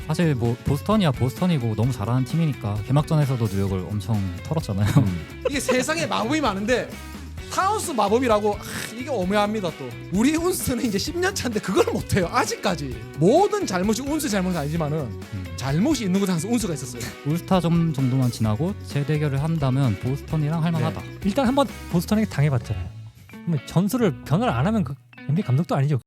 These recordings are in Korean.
사실 뭐 보스턴이야 보스턴이고 너무 잘하는 팀이니까 개막전에서도 뉴욕을 엄청 털었잖아요. 이게 세상에 마법이 많은데 타운스 마법이라고 이게 오묘합니다. 또 우리 운수는 이제 10년 차인데 그걸 못해요 아직까지. 모든 잘못이 운수 잘못은 아니지만은 잘못이 있는 곳에 항상 운수가 있었어요. 올스타 점 정도만 지나고 재대결을 한다면 보스턴이랑 할만하다. 일단 한번 보스턴에게 당해봤잖아요. 그러면 전술을 변화를 안 하면 그 NBA 감독도 아니죠.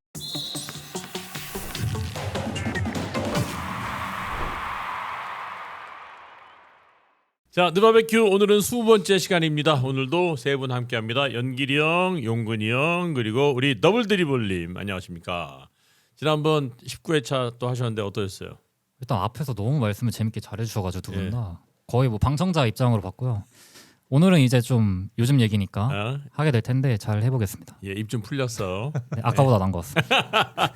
자, 느바베큐 오늘은 20번째 시간입니다. 오늘도 세 분 함께합니다. 연길이 형, 용근이 형, 그리고 우리 더블 드리블님 안녕하십니까. 지난번 19회차 또 하셨는데 어떠셨어요? 일단 앞에서 너무 말씀을 재밌게 잘해주셔가지고 두 분 다 거의 뭐 방청자 입장으로 봤고요. 오늘은 이제 좀 요즘 얘기니까 하게 될 텐데 잘 해보겠습니다. 예, 입 좀 풀렸어. 네, 아까보다 나은 것 같습니다.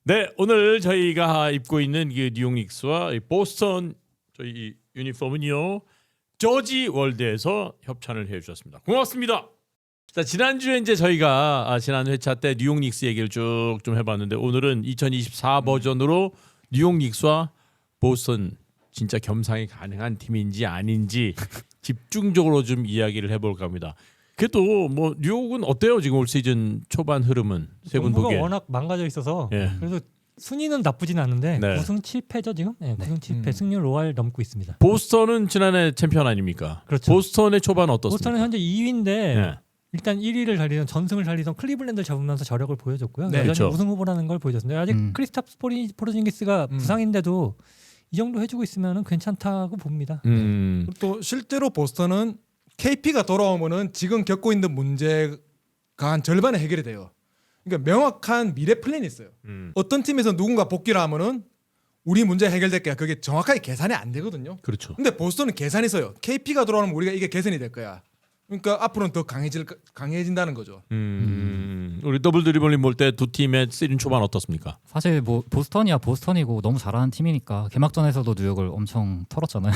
네, 오늘 저희가 입고 있는 그 뉴욕 닉스와 보스턴 저희 유니폼은요 저지 월드에서 협찬을 해주셨습니다. 고맙습니다. 자, 지난주에 이제 저희가 지난 회차 때 뉴욕 닉스 얘기를 쭉 좀 해봤는데 오늘은 2024 버전으로 뉴욕 닉스와 보스턴 진짜 겸상이 가능한 팀인지 아닌지 집중적으로 좀 이야기를 해볼까 합니다. 그래도 뭐 뉴욕은 어때요 지금 올 시즌 초반 흐름은 세 분 정부가 보기에? 워낙 망가져 있어서 예. 그래서 순위는 나쁘진 않은데 네. 9승 7패죠 지금? 네, 9승 7패 승률 5할 넘고 있습니다. 보스턴은 지난해 챔피언 아닙니까? 그렇죠. 보스턴의 초반 어떻습니까? 보스턴은 현재 2위인데 예. 일단 1위를 달리던 전승을 달리던 클리블랜드를 잡으면서 저력을 보여줬고요. 네, 여전히 그렇죠. 우승 후보라는 걸 보여줬는데 아직 크리스탑스 포르징기스가 부상인데도 이 정도 해주고 있으면 괜찮다고 봅니다. 또 실제로 보스턴은 KP가 돌아오면은 지금 겪고 있는 문제가 한 절반은 해결이 돼요. 그러니까 명확한 미래 플랜이 있어요. 어떤 팀에서 누군가 복귀를 하면은 우리 문제 해결될 거야. 그게 정확하게 계산이 안 되거든요. 그렇죠. 근데 보스턴은 계산이 있어요. KP가 돌아오면 우리가 이게 개선이 될 거야. 그러니까 앞으로는 더 강해진다는 거죠. 우리 더블 드리블님 볼 때 두 팀의 시즌 초반 어떻습니까? 사실 뭐 보스턴이야 보스턴이고 너무 잘하는 팀이니까 개막전에서도 뉴욕을 엄청 털었잖아요.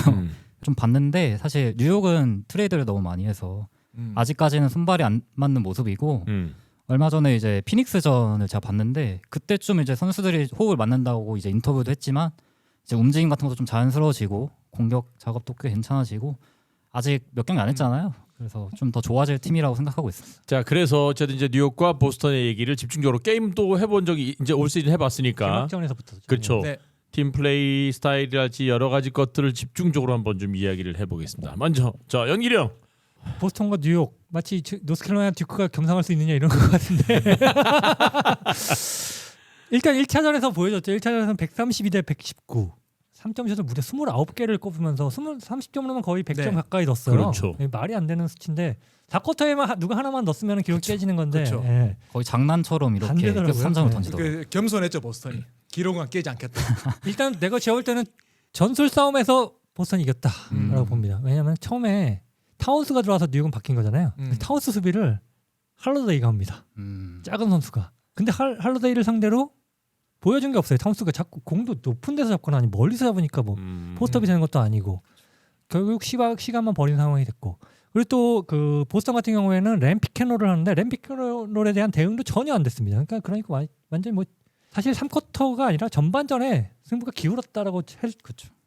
좀 봤는데 사실 뉴욕은 트레이드를 너무 많이 해서 아직까지는 손발이 안 맞는 모습이고 얼마 전에 이제 피닉스전을 제가 봤는데 그때쯤 이제 선수들이 호흡을 맞는다고 이제 인터뷰도 했지만 이제 움직임 같은 것도 좀 자연스러워지고 공격 작업도 꽤 괜찮아지고 아직 몇 경기 안 했잖아요. 그래서 좀 더 좋아질 팀이라고 생각하고 있습니다. 자, 그래서 어쨌든 이제 뉴욕과 보스턴의 얘기를 집중적으로 게임도 해본 적이 이제 올 시즌 해봤으니까 개막전에서부터 그렇죠. 네. 팀 플레이 스타일이랄지 여러 가지 것들을 집중적으로 한번 좀 이야기를 해보겠습니다. 먼저 자 연길이 형. 보스턴과 뉴욕 마치 노스캐롤라이나 듀크가 겸상할 수 있느냐 이런 것 같은데 일단 1차전에서 보여줬죠. 1차전에서는 132대 119 3점슛을 무려 29개를 꼽으면서 30점으로는 거의 100점 네. 가까이 넣었어요. 그렇죠. 말이 안 되는 수치인데 4쿼터에만 누가 하나만 넣었으면 기록 깨지는 건데 그렇죠. 예. 거의 장난처럼 이렇게 되더라고요. 계속 3점을 네. 던지더라고요. 겸손했죠 보스턴이. 기록은 깨지 않겠다. 일단 내가 제가 볼 때는 전술 싸움에서 보스턴이 이겼다라고 봅니다. 왜냐하면 처음에 타운스가 들어와서 뉴욕은 바뀐 거잖아요. 타운스 수비를 할러데이가 합니다. 작은 선수가. 근데 할러데이를 상대로 보여준 게 없어요. 타운스가 자꾸 공도 높은 데서 잡거나 아니 멀리서 잡으니까 뭐 포스트업이 되는 것도 아니고 결국 시간만 버린 상황이 됐고 그리고 또 그 보스턴 같은 경우에는 램 피켓롤을 하는데 램 피켓롤에 대한 대응도 전혀 안 됐습니다. 그러니까 완전히 뭐 사실 3쿼터가 아니라 전반전에 승부가 기울었다라고 할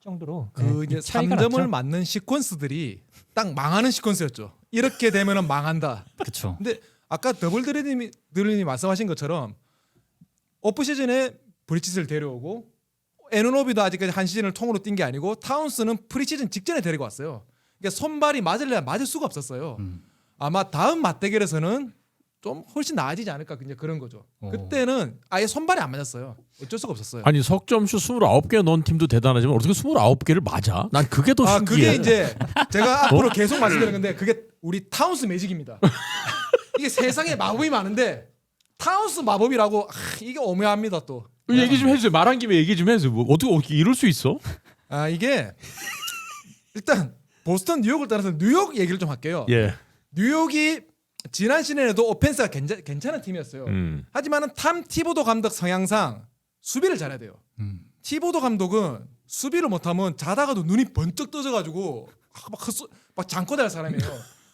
정도로 그 이제 차이가 3점을 났죠. 맞는 시퀀스들이 딱 망하는 시퀀스였죠. 이렇게 되면은 망한다. 그렇죠. 근데 아까 더블 드리님이 말씀하신 것처럼 오프 시즌에 브리치스를 데려오고 에누노비도 아직까지 한 시즌을 통으로 뛴 게 아니고 타운스는 프리시즌 직전에 데리고 왔어요. 그러니까 손발이 맞으려면 맞을 수가 없었어요. 아마 다음 맞대결에서는 좀 훨씬 나아지지 않을까 이제 그런 거죠. 그때는 아예 손발이 안 맞았어요. 어쩔 수가 없었어요. 아니 석점슛 29개 넣은 팀도 대단하지만 어떻게 29개를 맞아? 난 그게 더 신기해. 그게 이제 제가 앞으로 계속 말씀드리는 건데 그게 우리 타운스 매직입니다. 이게 세상에 마법이 많은데 타운스 마법이라고 이게 오묘합니다 또. 얘기 좀 해주세요. 말한 김에 얘기 좀 해주세요. 뭐 어떻게 이럴 수 있어? 이게 일단 보스턴 뉴욕을 떠나서 뉴욕 얘기를 좀 할게요. 예. 뉴욕이 지난 시즌에도 오펜스가 괜찮은 팀이었어요. 하지만은 탐 티보도 감독 성향상 수비를 잘해야 돼요. 티보도 감독은 수비를 못하면 자다가도 눈이 번쩍 떠져가지고 막 장코대할 사람이에요.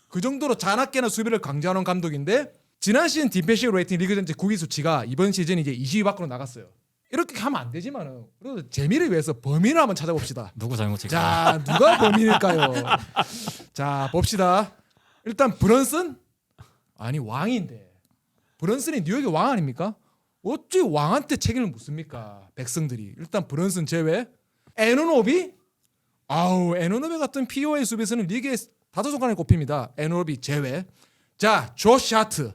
그 정도로 자나깨나 수비를 강조하는 감독인데 지난 시즌 디펜시브 레이팅 리그 전체 국위 수치가 이번 시즌 이제 20위 밖으로 나갔어요. 이렇게 하면 안 되지만은 그래도 재미를 위해서 범인을 한번 찾아봅시다. 누구 잘못일까? 자, 누가 범인일까요? 자, 봅시다. 일단 브런슨? 아니 왕인데 브런슨이 뉴욕의 왕 아닙니까? 어찌 왕한테 책임을 묻습니까? 백성들이. 일단 브런슨 제외. 에노노비? 아우, 에노노비 같은 POA 수비수는 리그의 다도손가락에 꼽힙니다. 에노노비 제외. 자, 조시 하트.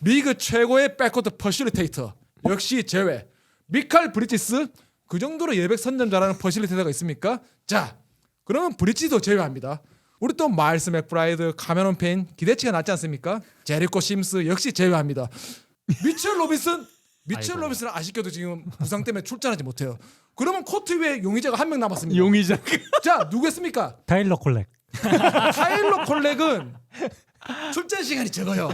리그 최고의 백코트 퍼실리테이터. 역시 제외. 미칼 브리지스? 그 정도로 예백 선점 잘하는 퍼실리테이터가 있습니까? 자, 그러면 브리지도 제외합니다. 우리 또 마일스 맥브라이드, 카메론 페인 기대치가 낮지 않습니까? 제리코 심스 역시 제외합니다. 미첼 로빈슨? 미첼 아이고. 로빈슨은 아쉽게도 지금 부상 때문에 출전하지 못해요. 그러면 코트 위에 용의자가 한 명 남았습니다. 용의자. 자, 누구였습니까? 타일러 콜렉. 타일러 콜렉은 출전 시간이 적어요.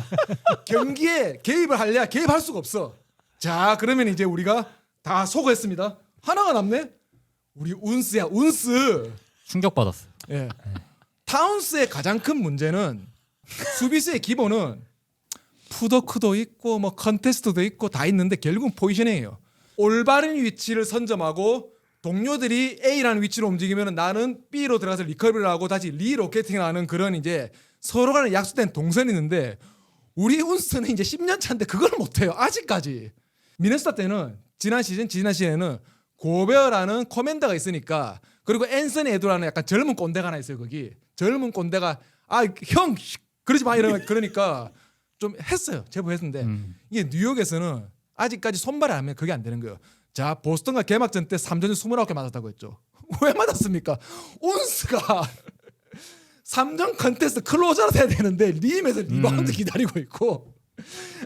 경기에 개입을 하려 개입할 수가 없어. 자, 그러면 이제 우리가 다 소거했습니다. 하나가 남네. 우리 운스야, 운스. 충격받았어요. 예. 타운스의 가장 큰 문제는 수비수의 기본은 푸더크도 있고 뭐 컨테스트도 있고 다 있는데 결국은 포지셔닝이에요. 올바른 위치를 선점하고 동료들이 A라는 위치로 움직이면 나는 B로 들어가서 리커버리를 하고 다시 리로케팅을 하는 그런 이제 서로 간에 약속된 동선이 있는데 우리 운스는 이제 10년 차인데 그걸 못해요. 아직까지. 미네소타 때는 지난 시즌에는 고베어라는 커맨더가 있으니까 그리고 앤서니 에드라는 약간 젊은 꼰대가 하나 있어요. 거기 젊은 꼰대가 형 그러지 마 그러니까 좀 했어요. 제법 했는데 이게 뉴욕에서는 아직까지 손발이 안 하면 그게 안 되는 거예요. 자, 보스턴과 개막전 때 3점 29개 맞았다고 했죠. 왜 맞았습니까? 운스가 3점 컨테스트 클로저로 돼야 되는데 림에서 리바운드 기다리고 있고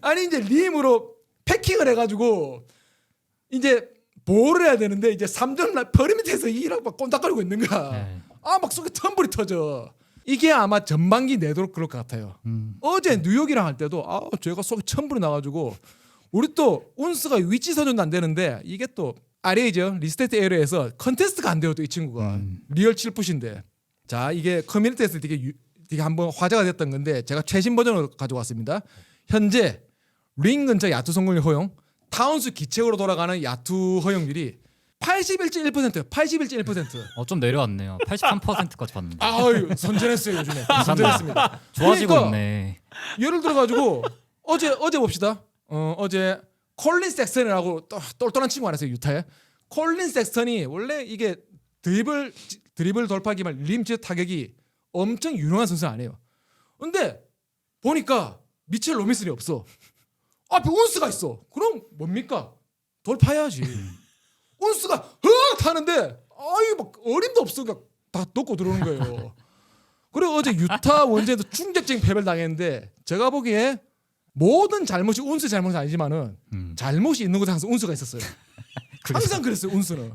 아니 이제 림으로 패킹을 해가지고 이제 보호를 해야 되는데 이제 3점 퍼리미터에서 이랑 막 꼰닥거리고 있는 거야. 네. 막 속에 텀블이 터져. 이게 아마 전반기 내도록 그럴 것 같아요. 어제 뉴욕이랑 할 때도 제가 속에 첨불이 나가지고 우리 또 운스가 위치 선정도 안 되는데 이게 또 RA죠. 리스테이트 에어에서 컨테스트가 안 돼요. 또 이 친구가 리얼 7풋인데 자 이게 커뮤니티에서 되게 한번 화제가 됐던 건데 제가 최신 버전으로 가져왔습니다. 현재 링 근처 야투 성공률 허용 타운스 기체으로 돌아가는 야투 허용률이 81.1%예요. 81.1%. 좀 내려왔네요. 83%까지 봤는데. 아유 선전했어요 요즘에. 선전했습니다. 좋아지고 그러니까 있네. 예를 들어가지고 어제 봅시다. 어제 콜린 섹슨이라고 똘똘한 친구 하나 있어요 유타에. 콜린 섹슨이 원래 이게 드리블 돌파 기말 림즈 타격이 엄청 유능한 선수 아니에요. 근데 보니까 미첼 로빈슨이 없어. 앞에 운스가 있어. 그럼 뭡니까? 돌파해야지. 운스가 타는데 막 어림도 없어. 그러니까 다 넣고 들어오는 거예요. 그리고 어제 유타 원제도 충격적인 패배를 당했는데 제가 보기에 모든 잘못이 운스 잘못은 아니지만은 잘못이 있는 곳에 항상 운스가 있었어요. 항상 그랬어요 운스는.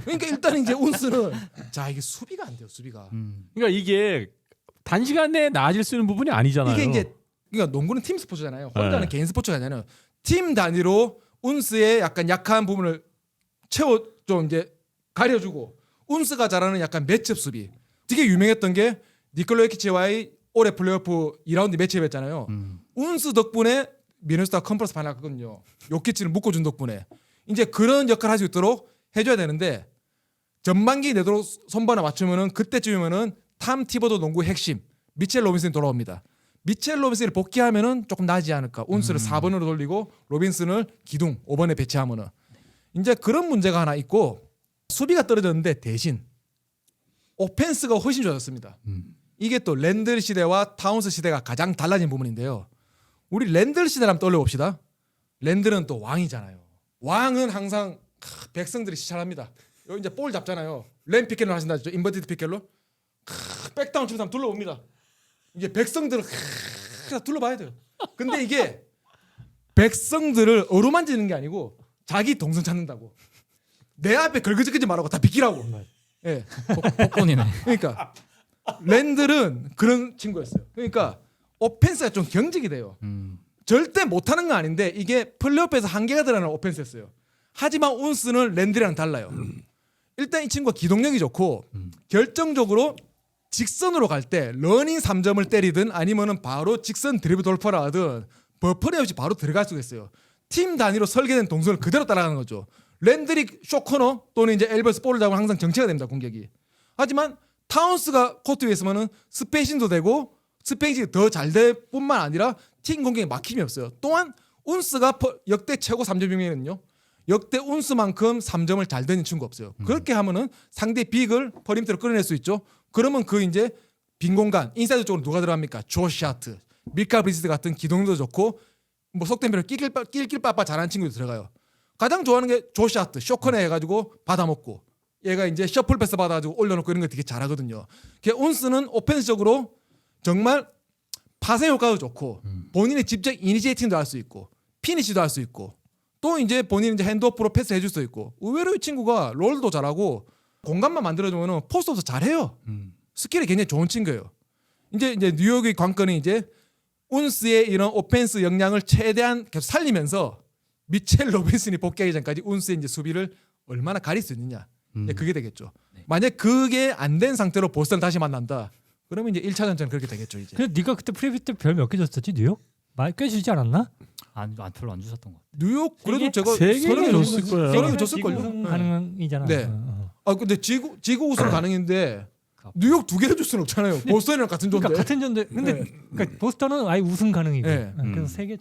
그러니까 일단 이제 운스는 자 이게 수비가 안 돼요 수비가. 그러니까 이게 단시간에 나아질 수 있는 부분이 아니잖아요. 이게 이제 그러니까 농구는 팀 스포츠잖아요. 혼자는 개인 스포츠가 아니잖아요. 팀 단위로 운스의 약간 약한 부분을 좀 이제 가려주고 운스가 잘하는 약간 매치업 수비. 되게 유명했던 게 니콜라 요키치와의 올해 플레이오프 2라운드 매치업했잖아요. 운스 덕분에 미네소타 컨퍼런스 파이널 갔거든요. 요키치를 묶어준 덕분에 이제 그런 역할을 할 수 있도록 해줘야 되는데 전반기 내도록 선반을 맞추면은 그때쯤이면은 탐 티버도 농구의 핵심 미첼 로빈슨이 돌아옵니다. 미첼 로빈슨을 복귀하면은 조금 나아지지 않을까. 운스를 4번으로 돌리고 로빈슨을 기둥 5번에 배치하면은 이제 그런 문제가 하나 있고 수비가 떨어졌는데 대신 오펜스가 훨씬 좋아졌습니다. 이게 또 랜들 시대와 타운스 시대가 가장 달라진 부분인데요. 우리 랜들 시대를 한번 떠올려봅시다. 랜들은 또 왕이잖아요. 왕은 항상 백성들이 시찰합니다. 여기 이제 볼 잡잖아요. 램 피켓을 하신다. 인버티드 피켓로 백다운 치면서 둘러봅니다. 이게 백성들을 다 둘러봐야 돼요. 근데 이게 백성들을 어루만지는 게 아니고 자기 동선 찾는다고. 내 앞에 걸그적거리지 말라고 다 비키라고. 예. 폭군이네. 그러니까 랜들은 그런 친구였어요. 그러니까 오펜스가 좀 경직이 돼요. 절대 못하는 건 아닌데 이게 플레이오프에서 한계가 들어가는 오펜스였어요. 하지만 운스는 랜들이랑 달라요. 일단 이 친구가 기동력이 좋고 결정적으로 직선으로 갈 때 러닝 3점을 때리든 아니면은 바로 직선 드리블 돌파를 하든 버퍼리 없이 바로 들어갈 수가 있어요. 팀 단위로 설계된 동선을 그대로 따라가는 거죠. 랜드릭 쇼커너 또는 이제 엘버스 볼을 잡으면 항상 정체가 됩니다 공격이. 하지만 타운스가 코트 위에 있으면은 스페이싱도 되고 스페이싱이 더 잘 될 뿐만 아니라 팀 공격에 막힘이 없어요. 또한 운스가 역대 최고 3점이면요. 역대 운스만큼 3점을 잘 던진 친구 없어요. 그렇게 하면은 상대 빅을 퍼리미터로 끌어낼 수 있죠. 그러면 그 이제 빈 공간 인사이드 쪽으로 누가 들어갑니까? 조시 하트, 밀카 브리지스 같은 기동도 좋고 뭐 속된 배로 낄낄빠빠 잘하는 친구도 들어가요. 가장 좋아하는 게 조시 하트, 쇼커네 해가지고 받아먹고 얘가 이제 셔플 패스 받아가지고 올려놓고 이런 거 되게 잘하거든요. 운스는 오펜스적으로 정말 파생 효과도 좋고 본인의 직접 이니시에이팅도 할 수 있고 피니시도 할 수 있고 또 이제 본인 이제 핸드오프로 패스 해줄 수 있고 의외로 이 친구가 롤도 잘하고 공간만 만들어주면은 포스트도 잘해요. 스킬이 굉장히 좋은 친구예요. 이제 뉴욕의 관건이 이제 운스의 이런 오펜스 역량을 최대한 계속 살리면서 미첼 로빈슨이 복귀하기 전까지 운스의 이제 수비를 얼마나 가릴 수 있느냐. 이제 그게 되겠죠. 네. 만약 그게 안 된 상태로 보스턴 다시 만난다. 그러면 이제 1차전처럼 그렇게 되겠죠 이제. 근데 네가 그때 프리뷰 때 별 몇 개 줬었지 뉴욕? 꽤 주지 않았나? 별로 안 주셨던 것 같아요. 뉴욕 그래도 제가 세 개는 줬을 거야. 서너 개 줬을 걸요. 우승 가능이잖아. 네. 근데 지구 우승 가능인데 뉴욕 2개를 줄 수는 없잖아요. 보스턴이랑 같은 존재. 그러니까 같은 전데 근데 네. 그러니까 보스턴은 아예 우승 가능이고. 네. 그래서 세 개.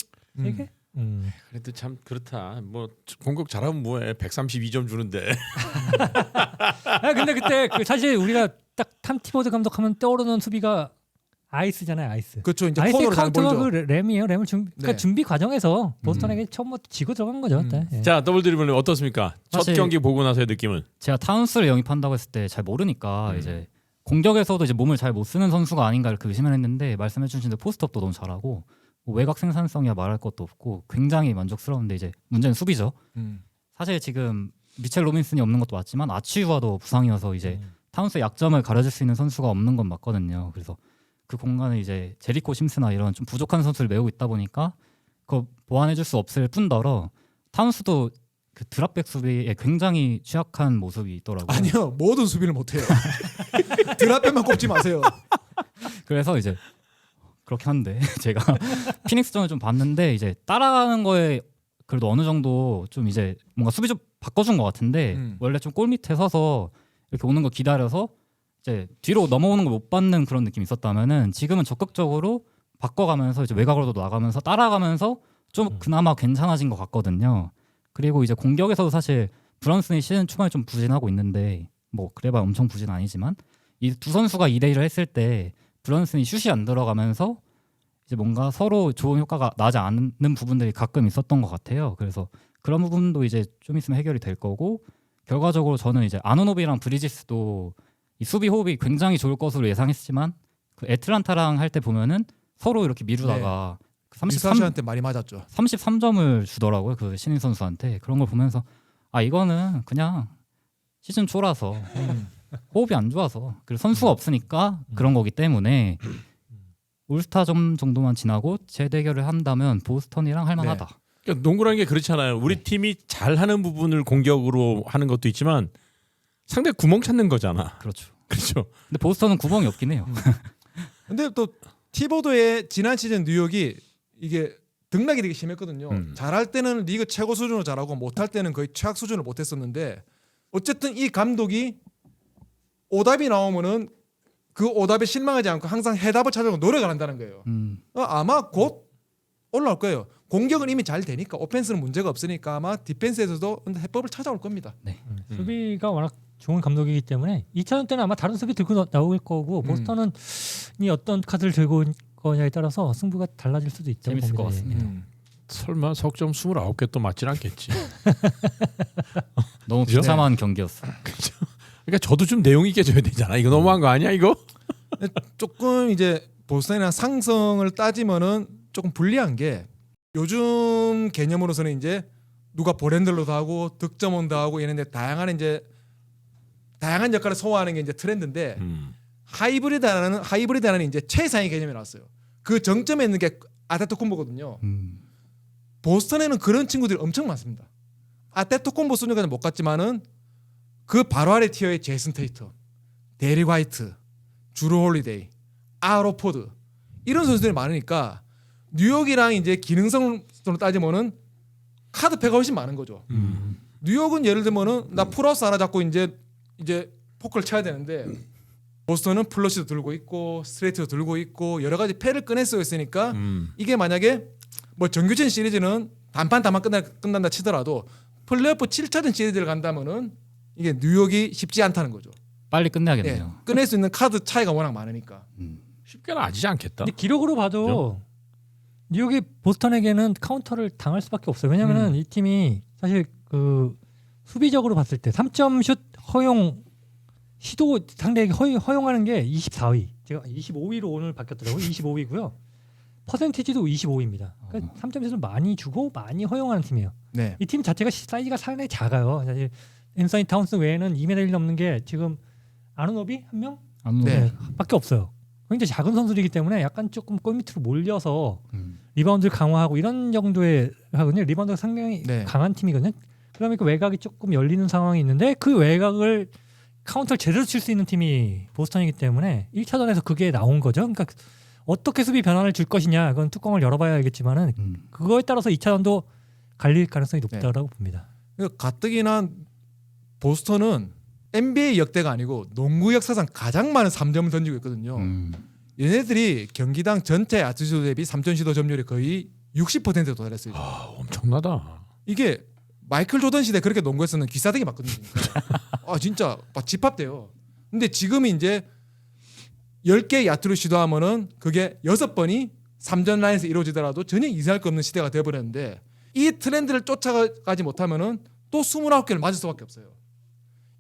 그래도 참 그렇다. 뭐 공격 잘하면 뭐해. 132점 주는데. 근데 그때 사실 우리가 딱 탐티버드 감독하면 떠오르는 수비가 아이스잖아요, 아이스. 그렇죠. 이제 아이스의 코너로 잘 카운터가 벌죠. 그 램이에요. 램을 그러니까 네. 준비 과정에서 보스턴에게 처음부터 지고 들어간 거죠. 그때. 예. 자, 더블 드리블님 어떻습니까? 첫 사실- 경기 보고 나서의 느낌은? 제가 타운스를 영입한다고 했을 때 잘 모르니까 음. 이제 공격에서도 이제 몸을 잘 못 쓰는 선수가 아닌가 이렇게 의심을 했는데 말씀해 주신 대로 포스트업도 너무 잘하고 뭐 외곽 생산성이야 말할 것도 없고 굉장히 만족스러운데 이제 문제는 수비죠. 사실 지금 미첼 로빈슨이 없는 것도 맞지만 아치유아도 부상이어서 이제 타운스의 약점을 가려줄 수 있는 선수가 없는 건 맞거든요. 그래서 그 공간을 이제 제리코 심스나 이런 좀 부족한 선수를 메우고 있다 보니까 그거 보완해줄 수 없을 뿐더러 타운스도 그 드랍백 수비에 굉장히 취약한 모습이 있더라고요. 아니요. 모든 수비를 못 해요. 드랍백만 꼽지 마세요. 그래서 이제 그렇게 하는데 제가 피닉스전을 좀 봤는데 이제 따라가는 거에 그래도 어느 정도 좀 이제 뭔가 수비 좀 바꿔준 것 같은데 원래 좀 골 밑에 서서 이렇게 오는 거 기다려서 이제 뒤로 넘어오는 걸 못 받는 그런 느낌이 있었다면은 지금은 적극적으로 바꿔가면서 이제 외곽으로도 나가면서 따라가면서 좀 그나마 괜찮아진 것 같거든요. 그리고 이제 공격에서도 사실 브런슨이 시즌 초반에 좀 부진하고 있는데 뭐 그래봐 엄청 부진 아니지만 이 두 선수가 2대1을 했을 때 브런슨이 슛이 안 들어가면서 이제 뭔가 서로 좋은 효과가 나지 않는 부분들이 가끔 있었던 것 같아요. 그래서 그런 부분도 이제 좀 있으면 해결이 될 거고 결과적으로 저는 이제 아누노비랑 브리지스도 이 수비 호흡이 굉장히 좋을 것으로 예상했지만 그 애틀란타랑 할 때 보면은 서로 이렇게 미루다가 33한테 많이 맞았죠. 33점을 주더라고요. 그 신인 선수한테. 그런 걸 보면서 아 이거는 그냥 시즌 초라서 호흡이 안 좋아서 그리고 선수가 없으니까 그런 거기 때문에 올스타점 정도만 지나고 재대결을 한다면 보스턴이랑 할 만하다. 그러니까 농구라는 게 그렇잖아요. 우리 팀이 잘하는 부분을 공격으로 하는 것도 있지만 상대 구멍 찾는 거잖아. 그렇죠. 그렇죠. 근데 보스턴은 구멍이 없긴 해요. 근데 또 티보드의 지난 시즌 뉴욕이 이게 등락이 되게 심했거든요. 잘할 때는 리그 최고 수준으로 잘하고 못할 때는 거의 최악 수준을 못했었는데 어쨌든 이 감독이 오답이 나오면은 그 오답에 실망하지 않고 항상 해답을 찾으려고 노력을 한다는 거예요. 아마 곧 올라올 거예요. 공격은 이미 잘 되니까 오펜스는 문제가 없으니까 아마 디펜스에서도 해법을 찾아올 겁니다. 네. 수비가 워낙 좋은 감독이기 때문에 2차전 때는 아마 다른 수비 들고 나올 거고 보스턴은 이 어떤 카드를 들고 올 거냐에 따라서 승부가 달라질 수도 있죠. 재밌을 것 봅니다. 같습니다. 설마 석점 29개 또 맞진 않겠지. 너무 그죠? 비참한 경기였어. 그러니까 저도 좀 내용이 깨져야 되잖아. 이거 너무한 거 아니야 이거? 조금 이제 보스턴이랑 상성을 따지면은 조금 불리한 게 요즘 개념으로서는 이제 누가 볼핸들로도 하고 득점원도 하고 이런데 다양한 역할을 소화하는 게 이제 트렌드인데 하이브리드라는 이제 최상의 개념이 나왔어요. 그 정점에 있는 게 아테토쿤보거든요. 보스턴에는 그런 친구들이 엄청 많습니다. 아테토쿤보 수준까지는 못 갔지만은 그 바로 아래 티어의 제이슨 테이터, 데릭 화이트, 주루 홀리데이, 아로포드 이런 선수들이 많으니까 뉴욕이랑 이제 기능성으로 따지면은 카드패가 훨씬 많은 거죠. 뉴욕은 예를 들면은 나 풀하우스 하나 잡고 이제 포크를 쳐야 되는데 보스턴은 플러시도 들고 있고 스트레이트도 들고 있고 여러 가지 패를 꺼내 쓰고 있으니까 이게 만약에 뭐 정규전 시리즈는 단판 다만 끝난다 치더라도 플레이오프 7차전 시리즈를 간다면은 이게 뉴욕이 쉽지 않다는 거죠. 빨리 끝내야겠네요. 꺼낼 수 있는 카드 차이가 워낙 많으니까. 쉽게는 아지지 않겠다. 근데 기록으로 봐도 뉴욕이 보스턴에게는 카운터를 당할 수밖에 없어요. 왜냐면은 이 팀이 사실 그 수비적으로 봤을 때 3점 슛 허용 시도 상대에게 허용하는 게 24위. 제가 25위로 오늘 바뀌었더라고요. 25위고요. 퍼센티지도 25위입니다. 그러니까 3점 슛을 많이 주고 많이 허용하는 팀이에요. 네. 이 팀 자체가 사이즈가 상당히 작아요. 사실 앤서니 타운스 외에는 2m 1 넘는 게 지금 아누노비 한 명? 네. 밖에 없어요. 굉장히 작은 선수이기 때문에 약간 조금 골 밑으로 몰려서 리바운드를 강화하고 이런 정도의 하거든요. 리바운드가 상당히 네. 강한 팀이거든요. 그러면 그 외곽이 조금 열리는 상황이 있는데 그 외곽을 카운터를 제대로 칠 수 있는 팀이 보스턴이기 때문에 1차전에서 그게 나온 거죠. 그러니까 어떻게 수비 변화를 줄 것이냐 그건 뚜껑을 열어봐야 알겠지만은 그거에 따라서 2차전도 갈릴 가능성이 높다라고 봅니다. 그러니까 가뜩이나 보스턴은 NBA 역대가 아니고 농구 역사상 가장 많은 3점을 던지고 있거든요. 얘네들이 경기당 전체 아투수 대비 3점 시도 점유율이 거의 60%에 도달했어요. 아, 엄청나다. 이게 마이클 조던 시대 그렇게 농구에서는 귀싸대기 맞거든요. 아 진짜 막 집합돼요. 근데 지금은 이제 10개 야투를 시도하면은 그게 6번이 3점 라인에서 이루어지더라도 전혀 이상할 거 없는 시대가 되어버렸는데 이 트렌드를 쫓아가지 못하면은 또 29개를 맞을 수밖에 없어요.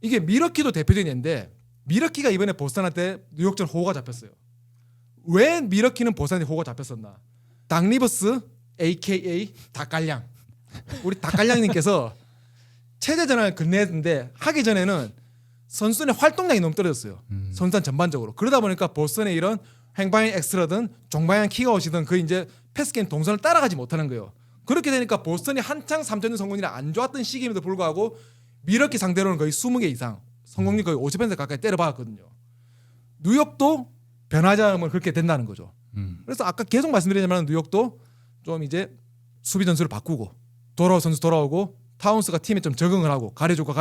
이게 미러키도 대표적인 예인데 미러키가 이번에 보스턴한테 뉴욕전 호구가 잡혔어요. 왜 미러키는 보스턴한테 호구가 잡혔었나? 닥 리버스 AKA 닭갈량 우리 닭갈량님께서 체제 전환을 건네는데 하기 전에는 선수의 활동량이 너무 떨어졌어요. 선수단 전반적으로. 그러다 보니까 보스턴의 이런 횡방향 엑스라든 종방향 킥아웃이든 그 이제 패스게임 동선을 따라가지 못하는 거예요. 그렇게 되니까 보스턴이 한창 3점 성공률이 안 좋았던 시기임에도 불구하고 미러키 상대로는 거의 20개 이상 성공률 거의 50% 가까이 때려박았거든요. 뉴욕도 변하지 않으면 그렇게 된다는 거죠. 그래서 아까 계속 말씀드리자면 뉴욕도 좀 이제 수비 전술을 바꾸고 돌아올 선수 돌아오고 타운스가 팀에 좀 적응을 하고 가려주고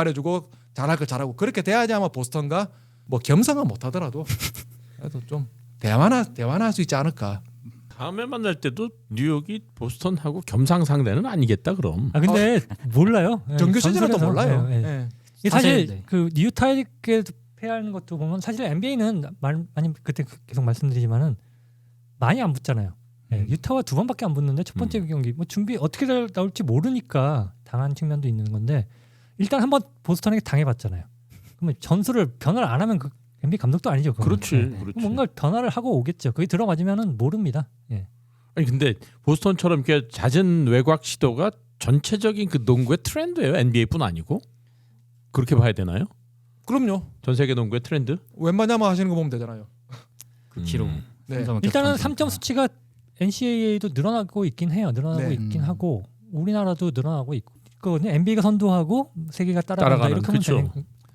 잘할 걸 잘하고 그렇게 돼야지 아마 보스턴과 뭐 겸상은 못하더라도 그래도 좀 대화할 수 있지 않을까. 다음에 만날 때도 뉴욕이 보스턴하고 겸상 상대는 아니겠다 그럼. 아 근데 몰라요. 정규 시즌은 또 전술에서. 몰라요. 네, 네. 네. 이게 사실 사실, 네. 그 뉴타에게 패하는 것도 보면 사실 NBA는 많이 그때 계속 말씀드리지만은 많이 안 붙잖아요. 네, 유타와 2번밖에 안 붙는데 첫 번째 경기 뭐 준비 어떻게 나올지 모르니까 당한 측면도 있는 건데 일단 한번 보스턴에게 당해봤잖아요. 그러면 전술을 변화를 안 하면 그 NBA 감독도 아니죠. 그건. 그렇지, 네. 그렇지. 뭔가 변화를 하고 오겠죠. 그게 들어맞으면은 모릅니다. 예. 아니 근데 보스턴처럼 이렇게 잦은 외곽 시도가 전체적인 그 농구의 트렌드예요. NBA뿐 아니고 그렇게 봐야 되나요? 그럼요. 전 세계 농구의 트렌드? 웬만하면 하시는 거 보면 되잖아요. 그 기록. 네. 일단은 3점 수치가 NCAA도 늘어나고 있긴 해요. 늘어나고 네. 있긴 하고 우리나라도 늘어나고 있거든요. NBA가 선도하고 세계가 따라간다 이렇게 하면 그쵸. 되는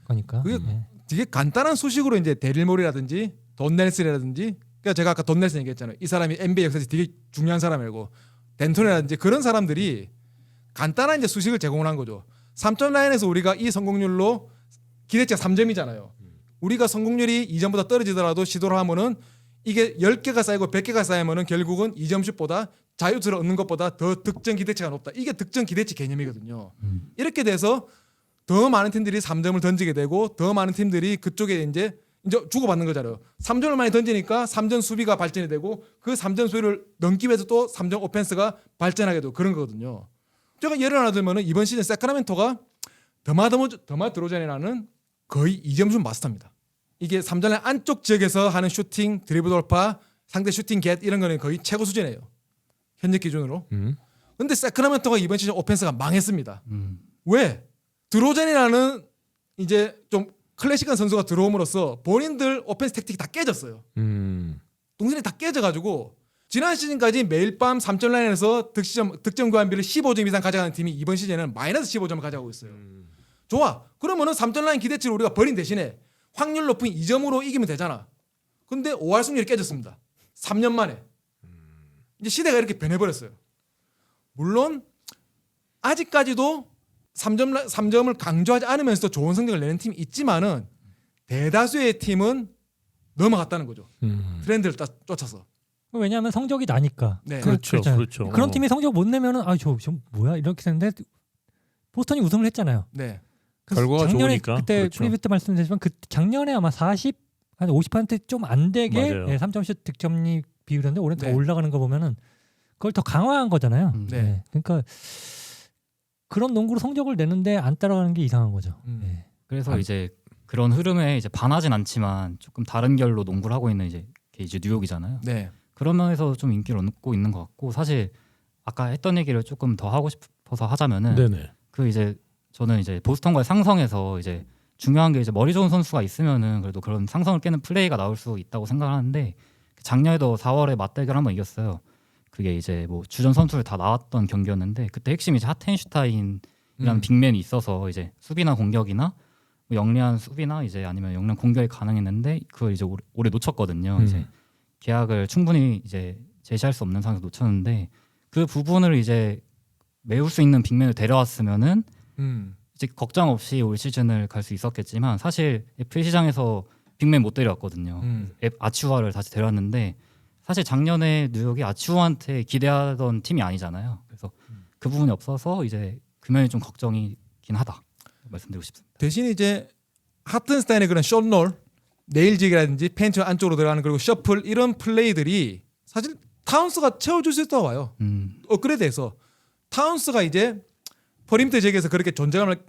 거니까. 그게 네. 되게 간단한 수식으로 이제 데릴 모리라든지 돈 넬슨이라든지 그러니까 제가 아까 돈 넬슨 얘기했잖아요. 이 사람이 NBA 역사에서 되게 중요한 사람이고 덴토니라든지 그런 사람들이 간단한 이제 수식을 제공을 한 거죠. 3점 라인에서 우리가 이 성공률로 기대치가 3점이잖아요. 우리가 성공률이 이전보다 떨어지더라도 시도를 하면은 이게 10개가 쌓이고 100개가 쌓이면은 결국은 2점 슛보다 자유투를 얻는 것보다 더 득점 기대치가 높다. 이게 득점 기대치 개념이거든요. 이렇게 돼서 더 많은 팀들이 3점을 던지게 되고 더 많은 팀들이 그쪽에 이제 주고받는 거잖아요. 3점을 많이 던지니까 3점 수비가 발전이 되고 그 3점 수비를 넘기 위해서 또 3점 오펜스가 발전하게 되고 그런 거거든요. 제가 예를 하나 들면 이번 시즌 세크라멘토가 더마 드로잔이라는 거의 2점슛 마스터입니다. 이게 3점의 안쪽 지역에서 하는 슈팅, 드리블 돌파, 상대 슈팅 겟 이런 거는 거의 최고 수준이에요. 현재 기준으로. 근데 세크라멘토가 이번 시즌 오펜스가 망했습니다. 왜? 드로젠이라는 이제 좀 클래식한 선수가 들어옴으로써 본인들 오펜스 택틱이 다 깨졌어요. 동선이 다 깨져가지고 지난 시즌까지 매일 밤 3점 라인에서 득점 교환비를 15점 이상 가져가는 팀이 이번 시즌에는 마이너스 15점을 가져가고 있어요. 좋아. 그러면은 3점 라인 기대치를 우리가 버린 대신에 확률 높은 2점으로 이기면 되잖아. 근데 5할 승률이 깨졌습니다. 3년 만에. 이제 시대가 이렇게 변해버렸어요. 물론 아직까지도 3점을 강조하지 않으면서도 좋은 성적을 내는 팀이 있지만은 대다수의 팀은 넘어갔다는 거죠. 트렌드를 쫓아서. 왜냐하면 성적이 나니까. 네. 그렇죠, 그렇잖아요. 그렇죠. 그런 팀이 성적 못 내면은 저 뭐야 이렇게 됐는데 보스턴이 우승을 했잖아요. 네. 결과가 작년에 좋으니까. 그때 그렇죠. 프리뷰 때 말씀드렸지만 그 작년에 아마 40한 50%좀 안 되게 맞아요. 3점슛 득점이 비율인데 올해 네. 더 올라가는 거 보면은 그걸 더 강화한 거잖아요. 네. 그러니까 그런 농구로 성적을 내는데 안 따라가는 게 이상한 거죠. 네. 그래서 이제 그런 흐름에 이제 반하진 않지만 조금 다른 결로 농구를 하고 있는 이제 뉴욕이잖아요. 네. 그런 면에서 좀 인기를 얻고 있는 것 같고 사실 아까 했던 얘기를 조금 더 하고 싶어서 하자면은 네네. 그 이제 저는 이제 보스턴과의 상성에서 이제 중요한 게 이제 머리 좋은 선수가 있으면은 그래도 그런 상성을 깨는 플레이가 나올 수 있다고 생각하는데 작년에도 4월에 맞대결 한번 이겼어요. 그게 이제 뭐 주전 선수들 다 나왔던 경기였는데 그때 핵심이 이제 하텐슈타인이라는 빅맨이 있어서 이제 수비나 공격이나 뭐 영리한 수비나 이제 아니면 영리한 공격이 가능했는데 그걸 이제 올해 놓쳤거든요. 이제 계약을 충분히 이제 제시할 수 없는 상황에서 놓쳤는데 그 부분을 이제 메울 수 있는 빅맨을 데려왔으면은 이제 걱정 없이 올 시즌을 갈 수 있었겠지만 사실 FA 시장에서 빅맨 못 데려왔거든요. 아치우아를 다시 데려왔는데 사실 작년에 뉴욕이 아치우아한테 기대하던 팀이 아니잖아요. 그래서 그 부분이 없어서 이제 그 면이 좀 걱정이긴 하다 말씀드리고 싶습니다. 대신 이제 하튼스타인의 그런 숏롤, 네일직이라든지 팬츠 안쪽으로 들어가는 그리고 셔플 이런 플레이들이 사실 타운스가 채워줄 수 있다고 봐요. 업그레이드해서 타운스가 이제 퍼리미터 지역에서 그렇게 존재감을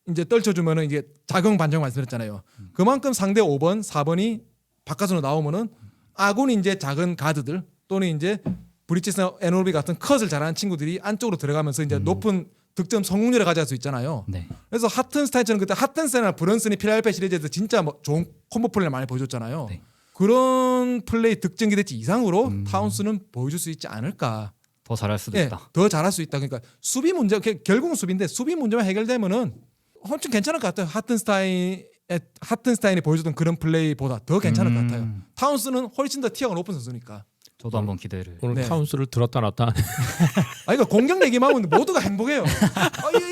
이제 떨쳐주면은 이게 작용 반정 말씀드렸잖아요. 그만큼 상대 5번, 4번이 바깥으로 나오면은 아군 이제 작은 가드들 또는 이제 브리치스나 에노비 같은 컷을 잘하는 친구들이 안쪽으로 들어가면서 이제 높은 득점 성공률을 가져갈 수 있잖아요. 네. 그래서 하튼스타인처럼 그때 하튼스타인이나 브런슨이 필라델피아 시리즈에서 진짜 뭐 좋은 콤보 플레이를 많이 보여줬잖아요. 네. 그런 플레이 득점 기대치 이상으로 타운스는 보여줄 수 있지 않을까. 더 잘할 수도 예, 있다. 더 잘할 수 있다. 그러니까 수비 문제 결국은 수비인데 수비 문제만 해결되면은 훨씬 괜찮을 것 같아요. 하튼스타인이 보여줬던 그런 플레이보다 더 괜찮을 것 같아요. 타운스는 훨씬 더 티어가 높은 선수니까. 저도 한번 기대를. 오늘 네. 타운스를 들었다 놨다 하네. 그러니까 공격 얘기만 하면 모두가 행복해요.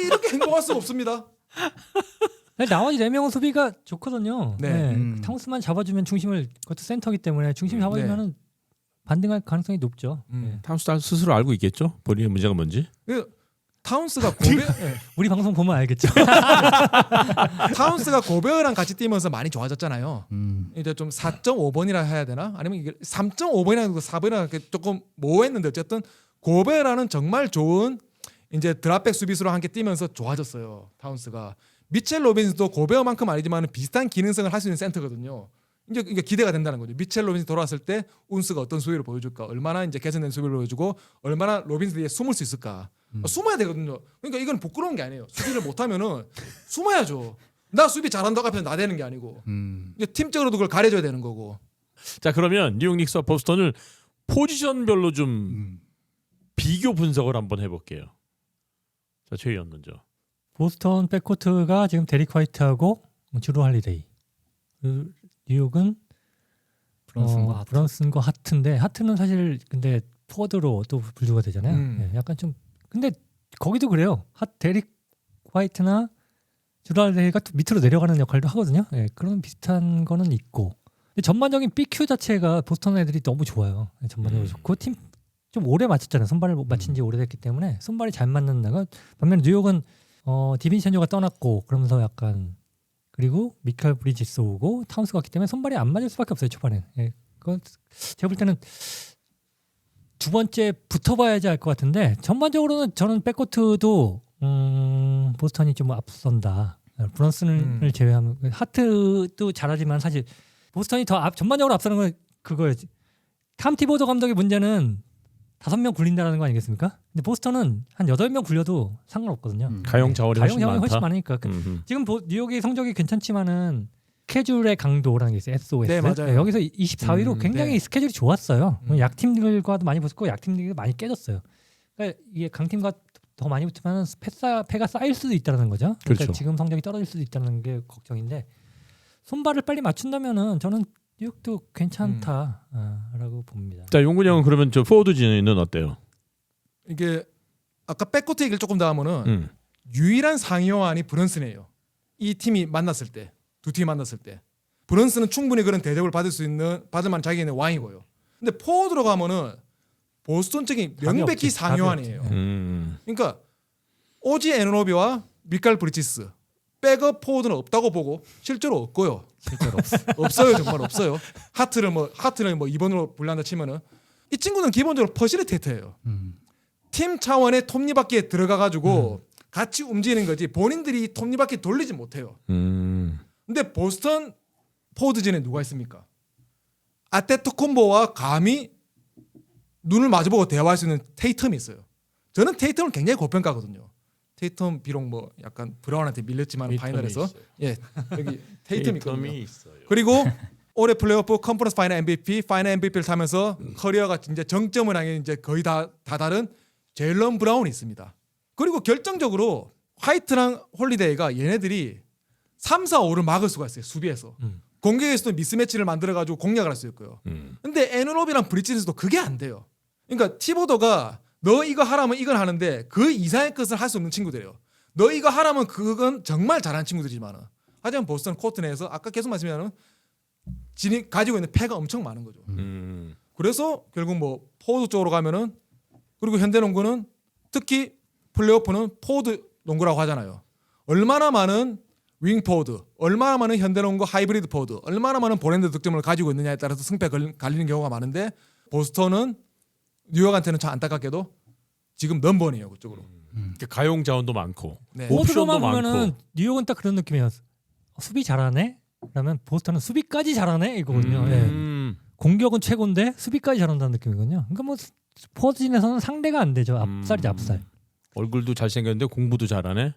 이렇게 행복할 수가 없습니다. 나머지 4명은 수비가 좋거든요. 네. 타운스만 잡아주면 중심을 그것도 센터기 때문에 중심 잡아주면은 반등할 가능성이 높죠. 타운스 스스로 알고 있겠죠? 본인의 문제가 뭔지. 타운스가 우리 방송 보면 알겠죠. 타운스가 고베어랑 같이 뛰면서 많이 좋아졌잖아요. 이제 좀 4.5번이라 해야 되나? 아니면 이게 3.5번이나 4번이나 조금 모호했는데 어쨌든 고베어라는 정말 좋은 이제 드랍백 수비수로 함께 뛰면서 좋아졌어요. 타운스가. 미첼 로빈스도 고베어만큼 아니지만 비슷한 기능성을 할 수 있는 센터거든요. 이제 기대가 된다는 거죠. 미첼 로빈스 돌아왔을 때 운스가 어떤 수비를 보여줄까, 얼마나 이제 개선된 수비를 보여주고, 얼마나 로빈스 뒤에 숨을 수 있을까. 숨어야 되거든요. 그러니까 이건 부끄러운 게 아니에요. 수비를 못하면은 숨어야죠. 나 수비 잘한다고 앞에서 나대는 게 아니고, 이제 팀적으로도 그걸 가려줘야 되는 거고. 자, 그러면 뉴욕 닉스와 보스턴을 포지션별로 좀 비교 분석을 한번 해볼게요. 자, 최희연 먼저. 보스턴 백코트가 지금 데릭 화이트하고 주루 할리데이. 뉴욕은 브런슨과 하트인데 하트는 사실 근데 포워드로 또 분류가 되잖아요. 네, 약간 좀 근데 거기도 그래요. 데릭 화이트나 주루 할리데이가 밑으로 내려가는 역할도 하거든요. 네, 그런 비슷한 거는 있고. 근데 전반적인 BQ 자체가 보스턴 애들이 너무 좋아요. 네, 전반적으로 좋고 팀 좀 오래 맞췄잖아요. 손발을 맞힌 지 오래됐기 때문에 손발이 잘 맞는 나가 반면 뉴욕은 디빈션조가 떠났고 그러면서 약간 그리고 미켈 브리지스 오고 타운스 갔기 때문에 손발이 안 맞을 수밖에 없어요 초반에. 예, 그건 제가 볼 때는 두 번째 붙어봐야지 알 것 같은데 전반적으로는 저는 백코트도 보스턴이 좀 앞선다. 브런슨을 제외하면 하트도 잘하지만 사실 보스턴이 더 전반적으로 앞서는 건 그거예요. 탐 티보더 감독의 문제는 5명 굴린다는 거 아니겠습니까? 근데 보스턴은 한 8명 굴려도 상관없거든요. 가용 자원이 훨씬 많으니까. 지금 뉴욕의 성적이 괜찮지만은 스케줄의 강도라는 게 있어요. SOS. 네, 맞아요. 네, 여기서 24위로 굉장히 네. 스케줄이 좋았어요. 약팀들과도 많이 붙었고 약팀들이 많이 깨졌어요. 그러니까 이게 강팀과 더 많이 붙으면 패가 쌓일 수도 있다는 거죠. 그러니까 그렇죠. 지금 성적이 떨어질 수도 있다는 게 걱정인데 손발을 빨리 맞춘다면은 저는 뉴욕도 괜찮다라고 봅니다. 자, 용근이 형은 그러면 저 포워드 진은 어때요? 이게 아까 백코트 얘기를 조금 더 하면은 유일한 상위호환이 브런슨이에요. 이 팀이 만났을 때, 두 팀이 만났을 때 브런슨은 충분히 그런 대접을 받을 만한 자기는 왕이고요. 근데 포워드로 가면은 보스턴 쪽이 명백히 상위호환이에요. 그러니까 오지 애누노비와 미칼 브리지스 백업 포워드는 없다고 보고 실제로 없고요. 실제로 없어요. 정말 없어요. 하트를 뭐 2번으로 분류한다 치면은 이 친구는 기본적으로 퍼실리테이터예요. 팀 차원의 톱니바퀴에 들어가 가지고 같이 움직이는 거지 본인들이 톱니바퀴 돌리지 못해요. 근데 보스턴 포워드진에 누가 있습니까? 아테토쿤보와 감히 눈을 마주보고 대화할 수 있는 테이텀이 있어요. 저는 테이텀을 굉장히 고평가거든요. 테이텀 비록 뭐 약간 브라운한테 밀렸지만 파이널에서 예 여기 테이텀이 있거든요. 있어요. 그리고 올해 플레이오프 컨퍼런스 파이널 MVP, 파이널 MVP를 타면서 커리어가 이제 정점을 향해 이제 거의 다 다다른 제일런 브라운이 있습니다. 그리고 결정적으로 화이트랑 홀리데이가 얘네들이 3, 4, 5를 막을 수가 있어요. 수비에서. 공격에서도 미스매치를 만들어 가지고 공략을 할 수 있고요. 근데 애누노비랑 브리치스도 그게 안 돼요. 그러니까 티보더가 너 이거 하라면 이건 하는데 그 이상의 것을 할 수 없는 친구들이에요. 너 이거 하라면 그건 정말 잘하는 친구들이지만 하지만 보스턴 코트 내에서 아까 계속 말씀드리면 진이 가지고 있는 패가 엄청 많은 거죠. 그래서 결국 뭐 포워드 쪽으로 가면은 그리고 현대농구는 특히 플레이오프는 포워드 농구라고 하잖아요. 얼마나 많은 윙 포워드, 얼마나 많은 현대농구 하이브리드 포워드, 얼마나 많은 볼핸드 득점을 가지고 있느냐에 따라서 승패 갈리는 경우가 많은데 보스턴은 뉴욕한테는 참 안타깝게도 지금 넘버원이에요 그쪽으로. 가용 자원도 많고 네. 포워드로만 옵션도 보면은 많고. 뉴욕은 딱 그런 느낌이에요. 수비 잘하네. 그러면 보스턴은 수비까지 잘하네 이거거든요. 예. 공격은 최고인데 수비까지 잘한다는 느낌이거든요. 그러니까 뭐 포워드진에서는 상대가 안 되죠. 앞살이죠 앞살. 얼굴도 잘생겼는데 공부도 잘하네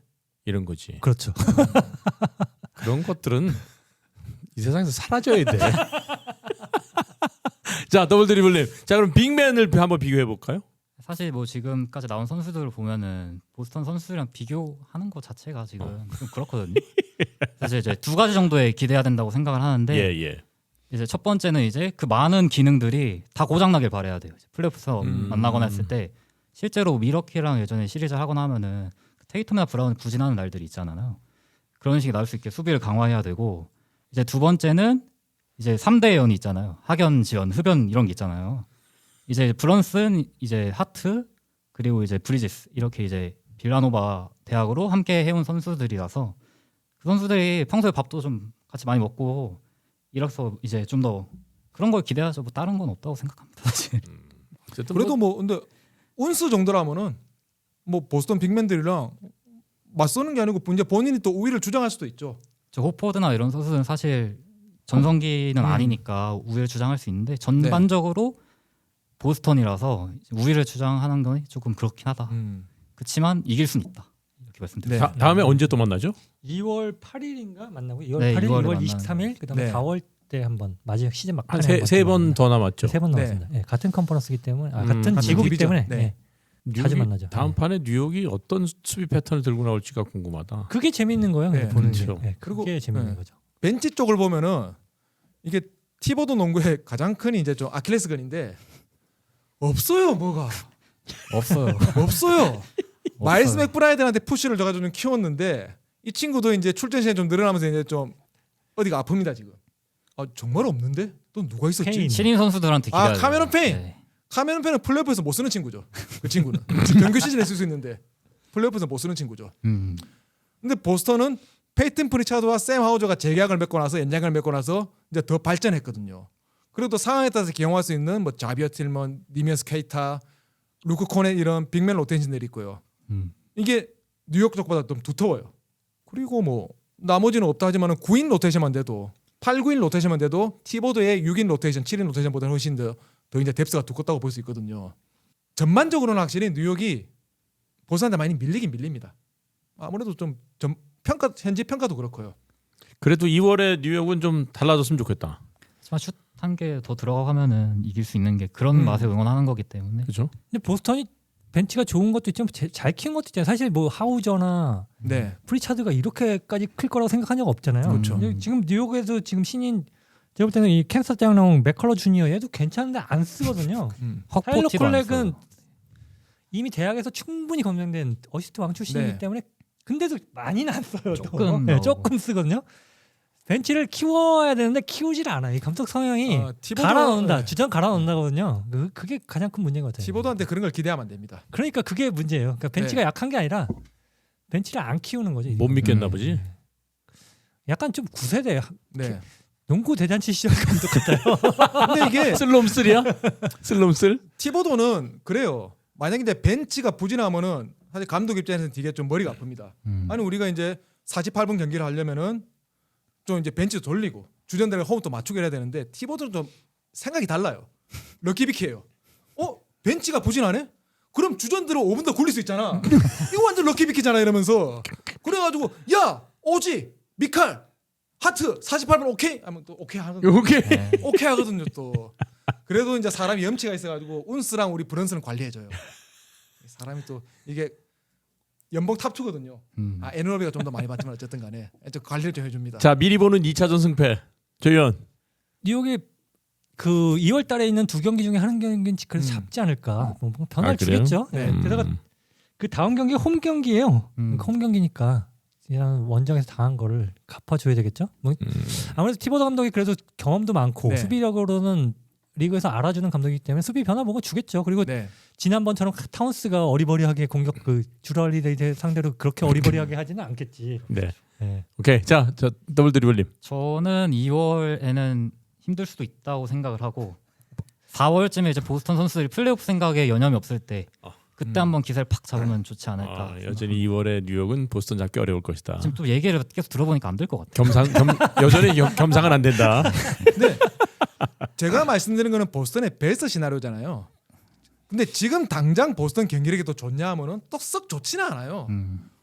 이런 거지. 그렇죠. 그런 것들은 이 세상에서 사라져야 돼. 자, 더블 드리블님. 자, 그럼 빅맨을 한번 비교해 볼까요? 사실 뭐 지금까지 나온 선수들을 보면은 보스턴 선수들이랑 비교하는 것 자체가 지금 좀 그렇거든요. 사실 이제 두 가지 정도에 기대해야 된다고 생각을 하는데 예. 이제 첫 번째는 이제 그 많은 기능들이 다 고장나길 바라야 돼요. 플레이오프에서 만나거나 했을 때 실제로 미러키랑 예전에 시리즈를 하거나 하면은 테이텀이나 브라운 부진하는 날들이 있잖아요. 그런 식이 나올 수 있게 수비를 강화해야 되고 이제 두 번째는 이제 3대 연이 있잖아요. 학연, 지연, 흡연 이런 게 있잖아요. 이제 브런슨, 이제 하트 그리고 이제 브리지스 이렇게 이제 빌라노바 대학으로 함께 해온 선수들이라서 그 선수들이 평소에 밥도 좀 같이 많이 먹고 이래서 이제 좀 더 그런 걸 기대하죠. 뭐 다른 건 없다고 생각합니다. 사실. 그래도 뭐 근데 운스 정도라면은 뭐 보스턴 빅맨들이랑 맞서는 게 아니고 이제 본인이 또 우위를 주장할 수도 있죠. 저 호포드나 이런 선수들은 사실 전성기는 아니니까 우위를 주장할 수 있는데 전반적으로 보스턴이라서 우위를 주장하는 건 조금 그렇긴 하다. 그렇지만 이길 수는 있다. 이렇게 말씀드립니다. 다음에 언제 또 만나죠? 2월 8일인가 만나고 2월 네, 8일, 2월에 2월 23일 그다음에 네. 4월 때 한번 마지막 시즌 막판에 세 번 더 남았죠. 3번 남았습니다. 예, 같은 컨퍼런스이기 때문에 같은 지구이기 디비전. 때문에 네. 예, 자주 만나죠. 다음 네. 판에 뉴욕이 어떤 수비 패턴을 들고 나올지가 궁금하다. 그게 재밌는 거예요. 네, 보는 그렇죠. 게. 예, 그리고, 그게 재밌는 네. 거죠. 벤치 쪽을 보면은 이게 티보드 농구의 가장 큰 이제 좀 아킬레스건인데 없어요 뭐가 없어요. 없어요. 마일스 없어요. 맥브라이드한테 푸시를 줘가지고 좀 키웠는데 이 친구도 이제 출전 시간이 좀 늘어나면서 이제 좀 어디가 아픕니다 지금. 아 정말 없는데 또 누가 있었지? 케인. 신인 선수들한테 기대해야 돼요. 카메론 페인. 네. 카메론 펜은 플레이오프에서 못 쓰는 친구죠. 그 친구는 정규 시즌에 쓸 수 있는데 플레이오프에서 못 쓰는 친구죠. 근데 보스턴은 페이튼 프리차드와 샘 하우저가 재계약을 맺고 나서 연장을 맺고 나서 이제 더 발전했거든요. 그리고 또 상황에 따라서 기용할 수 있는 뭐 자비어 틸먼, 니미어스 케이타, 루크 코넷 이런 빅맨 로테이션들이 있고요. 이게 뉴욕 쪽보다 좀 두터워요. 그리고 뭐 나머지는 없다 하지만은 9인 로테이션만 돼도 8, 9인 로테이션만 돼도 티보드의 6인 로테이션, 7인 로테이션보다 훨씬 더 이제 뎁스가 두껍다고 볼 수 있거든요. 전반적으로는 확실히 뉴욕이 보스한테 많이 밀리긴 밀립니다. 아무래도 좀 현지 평가도 그렇고요. 그래도 2월에 뉴욕은 좀 달라졌으면 좋겠다. 하지만 슛 한 개 더 들어가면은 이길 수 있는 게 그런 맛에 응원하는 거기 때문에. 그렇죠? 근데 보스턴이 벤치가 좋은 것도 있지만 잘 키운 것도 있잖아요. 사실 뭐 하우저나 네. 프리차드가 이렇게까지 클 거라고 생각한 적 없잖아요. 그렇죠. 근데 지금 뉴욕에서 지금 신인 제가 볼 때는 이 캔사스 대학 나온 맥컬러 주니어 얘도 괜찮은데 안 쓰거든요. 타일러 헉포티도 안 콜렉은 써요. 이미 대학에서 충분히 검증된 어시스트 왕 출신이기 네. 때문에 근데도 많이 났어요. 조금 네, 나오고. 조금 쓰거든요. 벤치를 키워야 되는데 키우질 않아요. 이 감독 성향이 갈아 넣는다. 네. 주전 갈아 넣는다거든요. 그게 가장 큰 문제인 것 같아요. 티보드한테 그런 걸 기대하면 안 됩니다. 그러니까 그게 문제예요. 그러니까 벤치가 네. 약한 게 아니라 벤치를 안 키우는 거죠. 못 믿겠나 음. 보지. 약간 좀 구세대 네. 농구 대잔치 시절 감독 같아요. 근데 이게 슬롬슬이야? 슬롬슬? 티보드는 그래요. 만약에 이제 벤치가 부진하면은 사실 감독 입장에서는 되게 좀 머리가 아픕니다. 아니 우리가 이제 48분 경기를 하려면은 좀 이제 벤치 돌리고 주전들의 호흡도 맞추게 해야 되는데 티보드는 좀 생각이 달라요. 럭키비키예요. 벤치가 부진하네? 그럼 주전들은 5분 더 굴릴 수 있잖아. 이거 완전 럭키비키잖아 이러면서 그래가지고 야 오지 미칼 하트 48분 오케이 하면 또 오케이 하거든요. 오케이. 오케이 하거든요 또. 그래도 이제 사람이 염치가 있어가지고 운스랑 우리 브런스는 관리해줘요. 사람이 또 이게 연봉 탑2거든요. 에너비가 좀 더 많이 받지만 어쨌든 간에 좀 관리를 좀 해줍니다. 자 미리 보는 2차전 승패. 조현. 뉴욕에 그 2월 달에 있는 두 경기 중에 한 경기는 그래도 잡지 않을까. 뭐 변화를 그래요? 주겠죠. 네. 게다가 그 다음 경기 홈 경기예요. 홈 경기니까 그냥 원정에서 당한 거를 갚아줘야 되겠죠. 뭐 아무래도 티보드 감독이 그래도 경험도 많고 네. 수비력으로는 리그에서 알아주는 감독이기 때문에 수비 변화 보고 주겠죠. 그리고 네. 지난번처럼 타운스가 어리버리하게 공격 그 주얼리데이 상대로 그렇게 어리버리하게 하지는 않겠지. 네. 네. 오케이. 자, 저 더블 드리블님. 저는 2월에는 힘들 수도 있다고 생각을 하고 4월쯤에 이제 보스턴 선수들이 플레이오프 생각에 여념이 없을 때 그때 한번 기세를 팍 잡으면 좋지 않을까. 여전히 2월에 뉴욕은 보스턴 잡기 어려울 것이다. 지금 또 얘기를 계속 들어보니까 안 될 것 같아요. 여전히 겸상은 안 된다. 근데 제가 말씀드린 거는 보스턴의 베스트 시나리오잖아요. 근데 지금 당장 보스턴 경기력이 또 좋냐 하면은 또 썩 좋지는 않아요.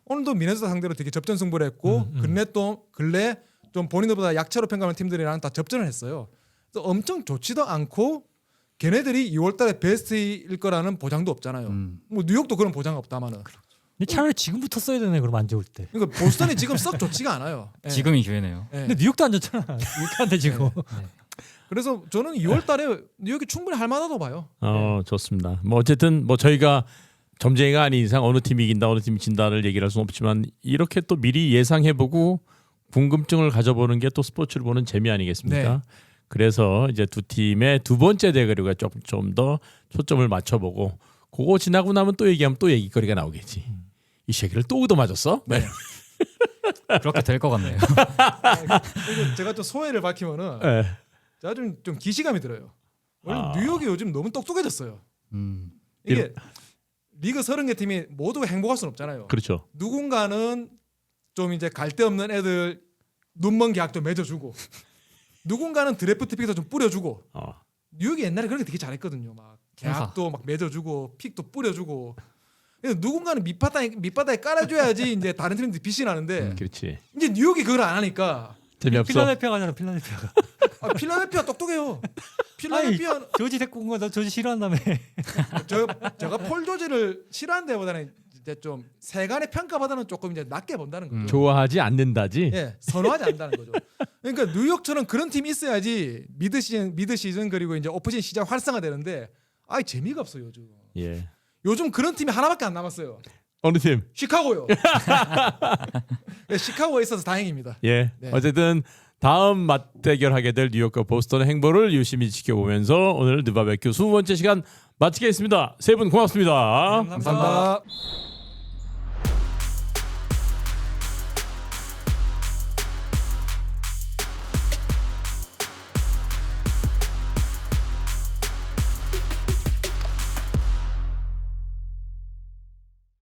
오늘도 미네소타 상대로 되게 접전 승부를 했고 근래 좀 본인들보다 약체로 평가하는 팀들이랑 다 접전을 했어요. 그래서 엄청 좋지도 않고 걔네들이 2월달에 베스트일 거라는 보장도 없잖아요. 뭐 뉴욕도 그런 보장 없다마는. 근데 차라리 지금부터 써야 되네. 그럼 안 좋을 때. 그러니까 보스턴이 지금 썩 좋지가 않아요. 예. 지금이 기회네요. 예. 근데 뉴욕도 안 좋잖아. 뉴욕한테 지금. 그래서 저는 2월달에 뉴욕이 충분히 할 만하다고 봐요. 좋습니다. 뭐 어쨌든 뭐 저희가 점쟁이가 아닌 이상 어느 팀이 이긴다 어느 팀이 진다를 얘기를 할 수는 없지만 이렇게 또 미리 예상해보고 궁금증을 가져보는 게 또 스포츠를 보는 재미 아니겠습니까? 네. 그래서 이제 두 팀의 두 번째 대결에 좀 더 초점을 맞춰보고 그거 지나고 나면 또 얘기하면 또 얘기거리가 나오겠지. 이 새끼를 또 얻어맞았어? 네. 그렇게 될 것 같네요. 그리고 제가 또 소회를 밝히면은 네. 제가 좀 기시감이 들어요. 원래 뉴욕이 요즘 너무 똑똑해졌어요. 이게 이런- 리그 30개 팀이 모두 행복할 수는 없잖아요. 그렇죠. 누군가는 좀 이제 갈데 없는 애들 눈먼 계약도 맺어주고 누군가는 드래프트 픽도 좀 뿌려주고 뉴욕이 옛날에 그렇게 되게 잘했거든요. 막 계약도 막 맺어주고 픽도 뿌려주고 그래서 누군가는 밑바닥에 깔아줘야지 이제 다른 팀들이 빛이 나는데 그렇지. 이제 뉴욕이 그걸 안 하니까 재미없어. 필라델피아가잖아. 필라델피아가. 필라델피아 똑똑해요. 필라델피아 조지 데리고 온 거 너 조지 싫어한다며. 제가 폴 조지를 싫어하는 데보다는 이제 좀 세간의 평가보다는 조금 이제 낮게 본다는 거죠. 좋아하지 않는다지. 예, 선호하지 않는다는 거죠. 그러니까 뉴욕처럼 그런 팀이 있어야지 미드 시즌 그리고 이제 오프시즌 시작 활성화되는데 아이 재미가 없어요 요즘. 예. 요즘 그런 팀이 하나밖에 안 남았어요. 어느 팀? 시카고요. 네, 시카고에 있어서 다행입니다. 예. 네. 어쨌든 다음 맞대결하게 될 뉴욕과 보스턴의 행보를 유심히 지켜보면서 오늘 느바베큐 20번째 시간 마치겠습니다. 세 분 고맙습니다. 감사합니다.